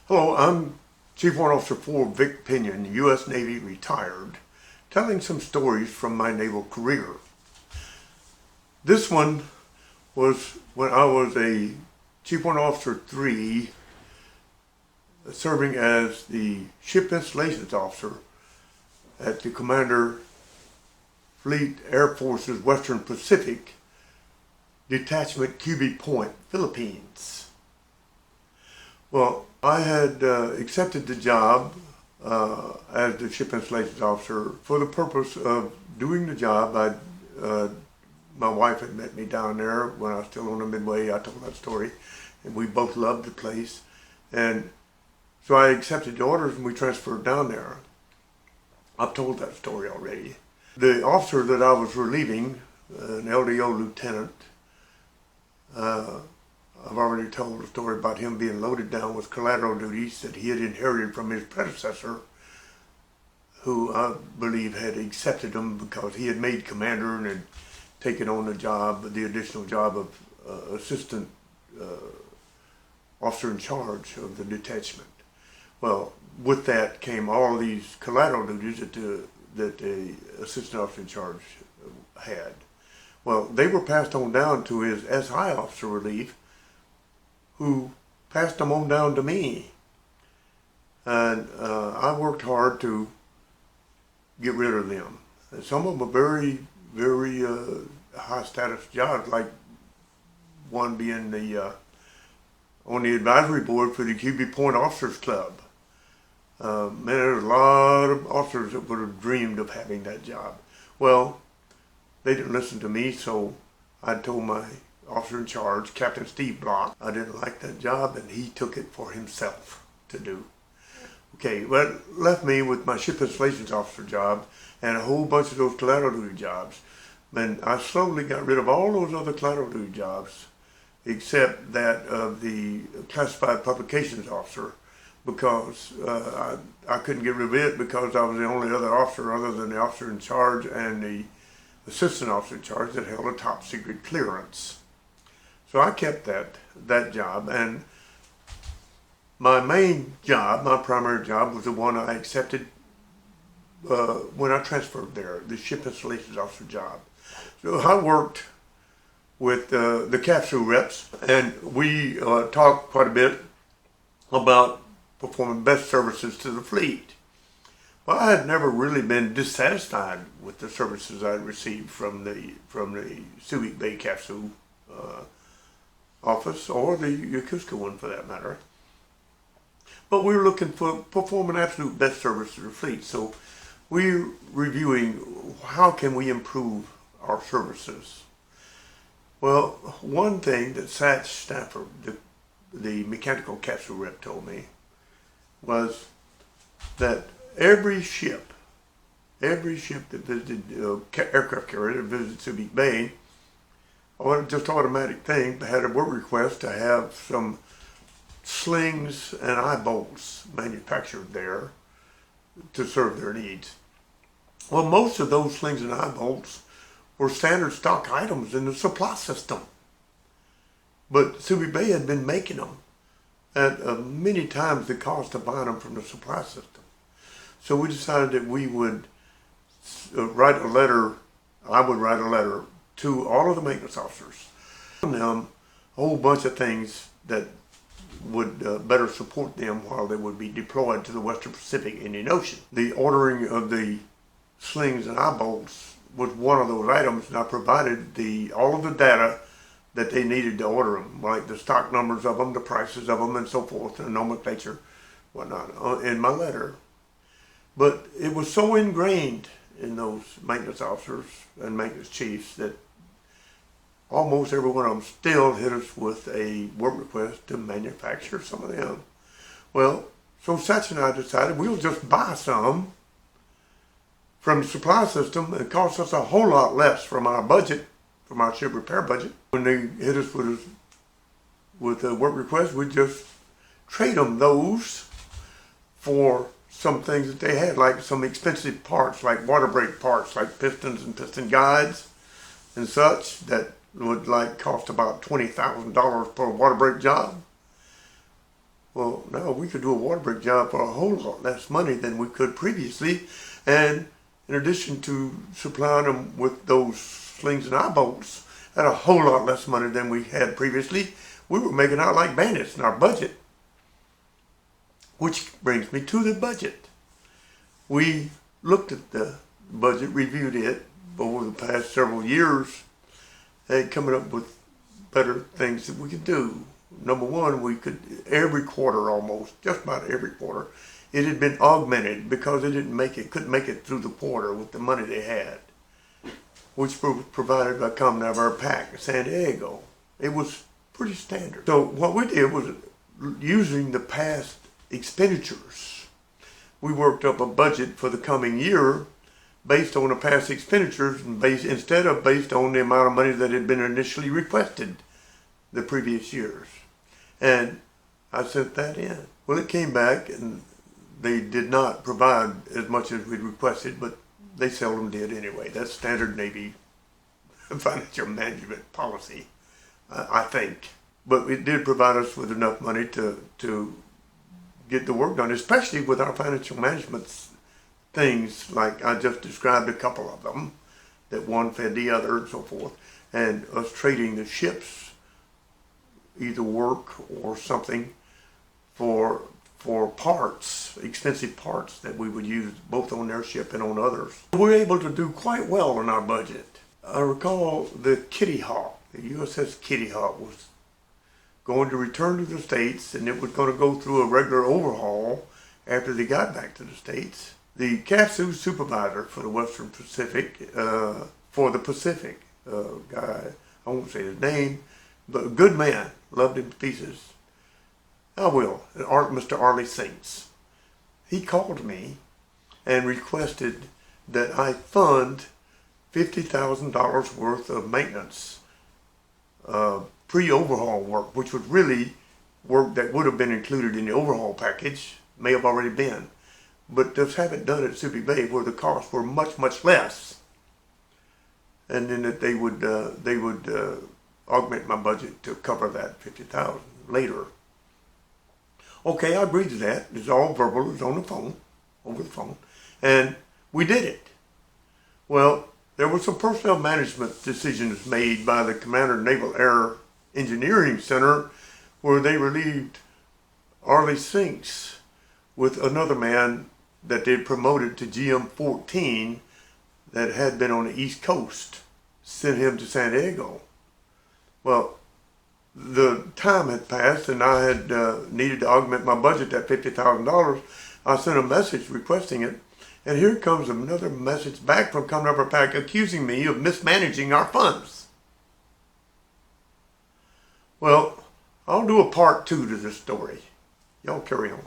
Hello, I'm Chief Warrant Officer 4 Victor Pinion, U.S. Navy retired, telling some stories from my naval career. This one was when I was a Chief Warrant Officer 3, serving as the Ship Installations Officer at the Commander Fleet Air Force's Western Pacific Detachment QB Point, Philippines. Well, I had accepted the job as the Ship Installations Officer for the purpose of doing the job. My wife had met me down there when I was still on the Midway. I told that story, and we both loved the place. And so I accepted the orders and we transferred down there. I've told that story already. The officer that I was relieving, an LDO lieutenant, I've already told a story about him being loaded down with collateral duties that he had inherited from his predecessor, who I believe had accepted them because he had made commander and had taken on the additional job of assistant officer in charge of the detachment. Well, with that came all these collateral duties that the assistant officer in charge had. Well, they were passed on down to his SI officer relief, who passed them on down to me. And I worked hard to get rid of them. And some of them are very, very high status jobs, like one being on the advisory board for the QB Point Officers Club. Man, there's a lot of officers that would have dreamed of having that job. Well, they didn't listen to me, so I told my officer in charge, Captain Steve Block, I didn't like that job, and he took it for himself to do. Okay, well, it left me with my Ship Installations Officer job and a whole bunch of those collateral duty jobs. And I slowly got rid of all those other collateral duty jobs, except that of the Classified Publications Officer, because I couldn't get rid of it because I was the only other officer other than the officer in charge and the assistant officer in charge that held a top secret clearance. So I kept that job, and my main job, my primary job, was the one I accepted when I transferred there, the Ship Installations Officer job. So I worked with the CAFSU reps, and we talked quite a bit about performing best services to the fleet. Well, I had never really been dissatisfied with the services I had received from the Subic Bay CAFSU office, or the Yokosuka one for that matter. But we were looking for performing absolute best service to the fleet. So we're reviewing how can we improve our services. Well, one thing that Satch Stafford, the mechanical CAFSU rep, told me was that every ship that visited aircraft carrier that visited Subic Bay, just automatic thing, had a work request to have some slings and eye bolts manufactured there to serve their needs. Well, most of those slings and eye bolts were standard stock items in the supply system, but Subic Bay had been making them at many times the cost of buying them from the supply system. So we decided that we would write a letter, I would write a letter to all of the maintenance officers, telling them a whole bunch of things that would better support them while they would be deployed to the Western Pacific Indian Ocean. The ordering of the slings and eye bolts was one of those items, and I provided all of the data that they needed to order them, like the stock numbers of them, the prices of them, and so forth, and nomenclature, whatnot, in my letter. But it was so ingrained in those maintenance officers and maintenance chiefs that almost every one of them still hit us with a work request to manufacture some of them. Well, so Satch and I decided we'll just buy some from the supply system. It cost us a whole lot less from our budget, from our ship repair budget. When they hit us with a work request, we'd just trade them those for some things that they had, like some expensive parts, like water brake parts, like pistons and piston guides and such, that would cost about $20,000 per water brake job. Well, now we could do a water break job for a whole lot less money than we could previously. And in addition to supplying them with those slings and eye bolts at a whole lot less money than we had previously, we were making out like bandits in our budget. Which brings me to the budget. We looked at the budget, reviewed it over the past several years, and coming up with better things that we could do. Number one, we could, every quarter almost, just about every quarter, it had been augmented because it couldn't make it through the quarter with the money they had, which was provided by coming out of our PAC, San Diego. It was pretty standard. So what we did was, using the past expenditures, we worked up a budget for the coming year based on the past expenditures and instead of based on the amount of money that had been initially requested the previous years. And I sent that in. Well, it came back and they did not provide as much as we'd requested, but they seldom did anyway. That's standard Navy financial management policy, I think. But it did provide us with enough money to get the work done, especially with our financial management things, like I just described a couple of them, that one fed the other and so forth, and us trading the ships, either work or something, for parts, expensive parts that we would use both on their ship and on others. We were able to do quite well in our budget. I recall the Kitty Hawk, the USS Kitty Hawk, was going to return to the States, and it was going to go through a regular overhaul after they got back to the States. The CAFSU supervisor for the Western Pacific, for the Pacific, guy, I won't say his name, but a good man, loved him to pieces. I will, Mr. Arlie Saints. He called me and requested that I fund $50,000 worth of maintenance, pre-overhaul work, which was really work that would have been included in the overhaul package, may have already been, but just have it done at Subi Bay where the costs were much, much less, and then that they would augment my budget to cover that $50,000 later. Okay, I agreed to that. It's all verbal. It's on the phone, over the phone, and we did it. Well, there were some personnel management decisions made by the Commander Naval Air Engineering Center where they relieved Arlie Sinks with another man that they promoted to GM-14 that had been on the East Coast, sent him to San Diego. Well, the time had passed and I had needed to augment my budget, that $50,000. I sent a message requesting it, and here comes another message back from Coming Up Our PAC accusing me of mismanaging our funds. Well, I'll do a part 2 to this story. Y'all carry on.